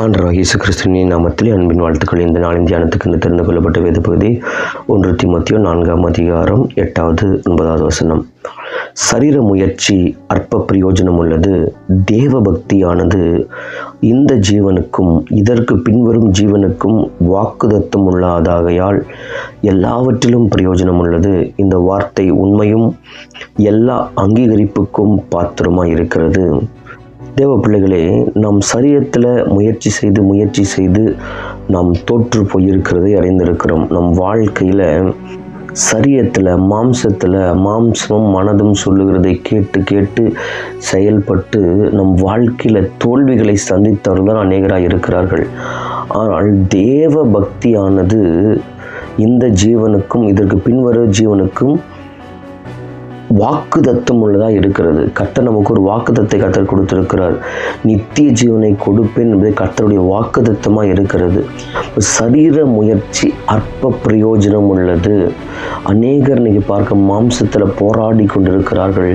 ஆண்டவராகிய இயேசு கிறிஸ்துவின் நாமத்தில் அன்பின் வாழ்த்துக்கள். இந்த நாளின் தியானத்துக்கு தெரிந்து கொள்ளப்பட்ட வேத பகுதி 1 தீமோத்தேயு 4 அதிகாரம் 8 9 வசனம். சரீர முயற்சி அற்ப பிரயோஜனம் உள்ளது, தேவ பக்தியானது இந்த ஜீவனுக்கும் இதற்கு பின்வரும் ஜீவனுக்கும் வாக்குதத்தம் உள்ளதாகையால் எல்லாவற்றிலும் பிரயோஜனம் உள்ளது. இந்த வார்த்தை உண்மையும் எல்லா அங்கீகரிப்புக்கும் பாத்திரமாய் இருக்கிறது. தேவ பிள்ளைகளே, நாம் சரீரத்தில் முயற்சி செய்து நாம் தோற்று போயிருக்கிறதை அறிந்திருக்கிறோம். நம் வாழ்க்கையில் சரீரத்தில் மாம்சமும் மனதும் சொல்லுகிறதை கேட்டு செயல்பட்டு நம் வாழ்க்கையில் தோல்விகளை சந்தித்தவர்கள் தான் அநேகராக இருக்கிறார்கள். ஆனால் தேவ பக்தியானது இந்த ஜீவனுக்கும் இதற்கு பின்வரும் ஜீவனுக்கும் வாக்குதத்தம் உள்ளதாக இருக்கிறது. கர்த்தர் நமக்கு ஒரு வாக்குதத்தை கர்த்தர் கொடுத்திருக்கிறார். நித்திய ஜீவனை கொடுப்பேன் என்பது கர்த்தருடைய வாக்குதத்தமாக இருக்கிறது. சரீர முயற்சி அற்ப பிரயோஜனம் உள்ளது. அநேகர் இன்னைக்கு பார்க்க மாம்சத்தில் போராடி கொண்டிருக்கிறார்கள்.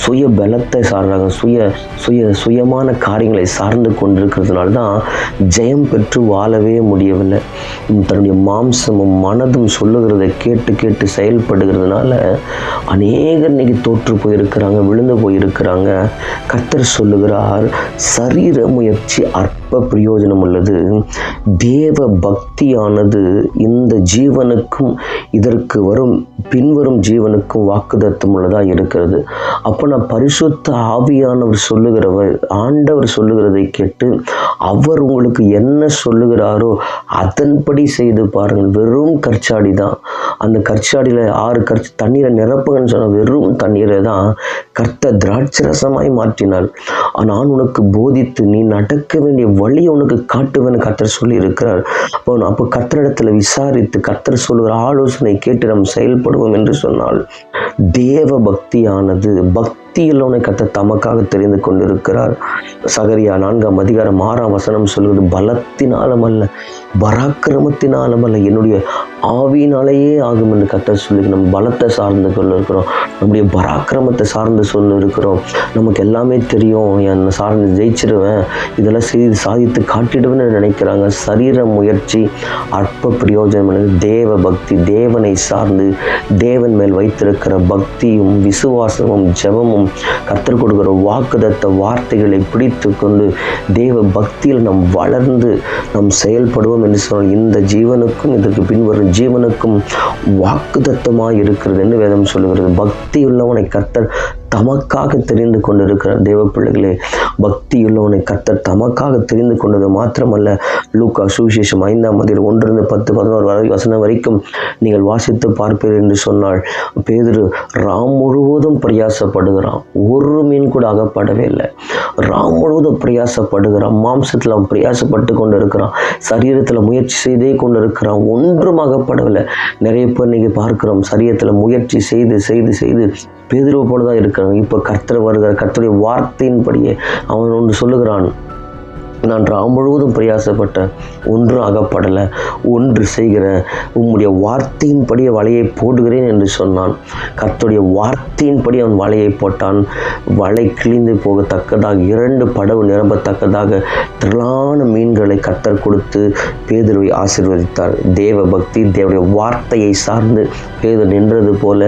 சுய பலத்தை சார்றாங்க. சுயமான காரியங்களை சார்ந்து கொண்டிருக்கிறதுனால தான் ஜெயம் பெற்று வாழவே முடியவில்லை. தன்னுடைய மாம்சமும் மனதும் சொல்லுகிறதை கேட்டு செயல்படுகிறதுனால அநேகர் இன்னைக்கு தோற்று போயிருக்கிறாங்க, விழுந்து போயிருக்கிறாங்க. கர்த்தர் சொல்லுகிறார், சரீர முயற்சி அற்ப பிரயோஜனம் உள்ளது, தேவ பக்தியானது இந்த ஜீவனுக்கும் இதற்கு பின்வரும் ஜீவனுக்கும் வாக்குதத்தம் உள்ளதாக இருக்கிறது. அப்போ நான் பரிசுத்த ஆவியானவர் ஆண்டவர் சொல்லுகிறதை கேட்டு அவர் உங்களுக்கு என்ன சொல்லுகிறாரோ அதன்படி செய்து பாருங்கள். வெறும் கற்சாடி தான். அந்த கற்சாடியில் 6 தண்ணீரை நிரப்புங்கன்னு சொன்ன வெறும் தண்ணீரை தான் கர்த்தர் திராட்சரசமாய் மாற்றினார். நான் உனக்கு போதித்து நீ நடக்க வேண்டிய வழியை உனக்கு காட்டுவேன்னு கர்த்தர் சொல்லி இருக்கிறார். அப்போ கர்த்தரிடத்தில் விசாரித்து கர்த்தர் சொல்லுகிற ஆலோசனை கேட்டு நாம் செயல்படுவோம் என்று சொன்னால் தேவ பக்தியானது பக்தியில் கர்த்தர் தமக்காக தெரிந்து கொண்டிருக்கிறார். சகரியா 4 அதிகாரம் 6 சொல்கிறது, பலத்தினாலும் அல்ல பராக்கிரமத்தினாலும் அல்ல என்னுடைய ஆவியினாலேயே ஆகும் என்று கர்த்தர் சொல்லி நம்ம பலத்தை சார்ந்து கொள்ள இருக்கிறோம். நம்முடைய பராக்கிரமத்தை சார்ந்து சொல்ல இருக்கிறோம். நமக்கு எல்லாமே தெரியும், என்னை சார்ந்து ஜெயிச்சிடுவேன், இதெல்லாம் செய்து சாதித்து காட்டிடுவேன்னு நினைக்கிறாங்க. சரீர முயற்சி அற்ப பிரயோஜனம். தேவ பக்தி, தேவனை சார்ந்து தேவன் மேல் வைத்திருக்கிற பக்தியும் விசுவாசமும் ஜெபமும் கர்த்தர் கொடுக்கிற வாக்குதத்த வார்த்தைகளை பிடித்து கொண்டு தேவ பக்தியில் நாம் வளர்ந்து நாம் செயல்படுவோம் என்று சொன்னால் இந்த ஜீவனுக்கும் இதற்கு பின்வரும் ஜீவனுக்கும் வாக்குதத்தமாக இருக்கிறது என்று வேதம் சொல்லுகிறது. பக்தியுள்ளவனை கர்த்தர் தமக்காக தெரிந்து கொண்டிருக்கிறார். தேவ பிள்ளைகளே, பக்தியுள்ளவனை கர்த்தர் தமக்காக தெரிந்து கொண்டது மாத்திரமல்ல, லூக்கா சுவிசேஷம் 5 அதிகாரம் 1-10-11 வசனம் வரைக்கும் நீங்கள் வாசித்து பார்ப்பீர்கள் என்று சொன்னால், பேதுரு ராம் முழுவதும் பிரயாசப்படுகிறான், ஒரு மீன் கூட அகப்படவே இல்லை. ராம் முழுவதும் பிரயாசப்படுகிறான், மாம்சத்தில் அவன் பிரயாசப்பட்டு கொண்டு இருக்கிறான், சரீரத்தில் முயற்சி செய்தே கொண்டு இருக்கிறான், ஒன்றும் அகப்படவில்லை. நிறைய பேர் இன்னைக்கு பார்க்கிறோம், சரீரத்தில் முயற்சி செய்து பேதுருவை போலதான் இருக்கிறாங்க. இப்போ கர்த்தர் வருகிற கர்த்தருடைய வார்த்தையின்படியே அவன் ஒன்று சொல்லுகிறான், நான் ராம் முழுவதும் பிரயாசப்பட்டேன், ஒன்றும் அகப்படலை, ஒன்று செய்கிறேன், உம்முடைய வார்த்தையின்படியே வலையை போடுகிறேன் என்று சொன்னான். கர்த்தருடைய வார்த்தையின்படி அவன் வலையை போட்டான். வலை கிழிந்து போகத்தக்கதாக 2 படகு நிரம்பத்தக்கதாக திரளான மீன்களை கர்த்தர் கொடுத்து பேதுருவை ஆசீர்வதித்தார். தேவ பக்தி, தேவனுடைய வார்த்தையை சார்ந்து பேதுரு நின்றது போல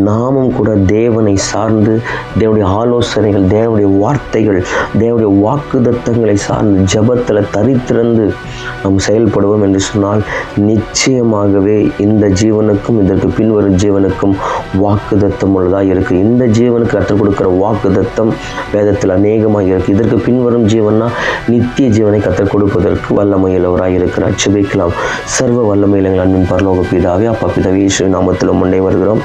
நாமும் கூட தேவனை சார்ந்து தேவனுடைய ஆலோசனைகள், தேவனுடைய வார்த்தைகள், தேவனுடைய வாக்குதத்தங்களை சார்ந்து ஜபத்தில் தரித்திருந்து நாம் செயல்படுவோம் என்று சொன்னால் நிச்சயமாகவே இந்த ஜீவனுக்கும் இதற்கு பின்வரும் ஜீவனுக்கும் வாக்குதத்தம் உள்ளதாக இருக்குது. இந்த ஜீவனுக்கு கற்றுக் கொடுக்கிற வாக்குதத்தம் வேதத்தில் அநேகமாக இருக்குது. இதற்கு பின்வரும் ஜீவன்னா நித்திய ஜீவனை கற்றுக் கொடுப்பதற்கு வல்லமையுள்ளவராக இருக்கிறார். ஜெபிக்கலாம். சர்வ வல்லமையில் எங்கள் அன்பின் பரலோக பிதாவே, அப்பா பிதாவே, இயேசுவின் நாமத்தில் முன்னே வருகிறோம்.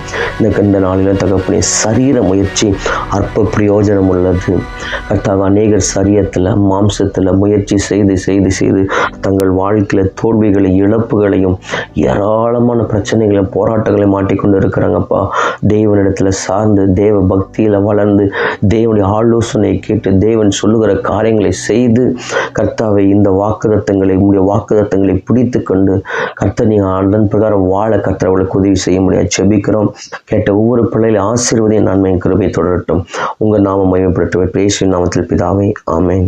இந்த நாளில் தகப்பனே, சரீர முயற்சி அற்ப பிரயோஜனம் உள்ளது. கர்த்தாவே, அநேகர் சரீரத்தில் மாம்சத்தில் முயற்சி செய்து தங்கள் வாழ்க்கையில் தோல்விகளை இழப்புகளையும் ஏராளமான பிரச்சனைகளையும் போராட்டங்களையும் மாட்டிக்கொண்டு இருக்கிறாங்கப்பா. தேவனிடத்தில் சார்ந்து தேவ பக்தியில் வளர்ந்து தேவனுடைய ஆலோசனையை கேட்டு தேவன் சொல்லுகிற காரியங்களை செய்து கர்த்தாவை இந்த வாக்குதத்தங்களை பிடித்து கொண்டு கர்த்தர் நீங்கள் அதன் பிரகாரம் வாழ கர்த்தர் அவளுக்கு உதவி செய்ய முடியாது. செபிக்கிறோம். கேட்ட ஒவ்வொரு பிள்ளைகளை ஆசீர்வதியும் நன்மையின் கிருபை தொடரட்டும். உங்கள் நாமம் மகிமைப்படட்டும். இயேசுவின் நாமத்தில் பிதாவே, ஆமென்.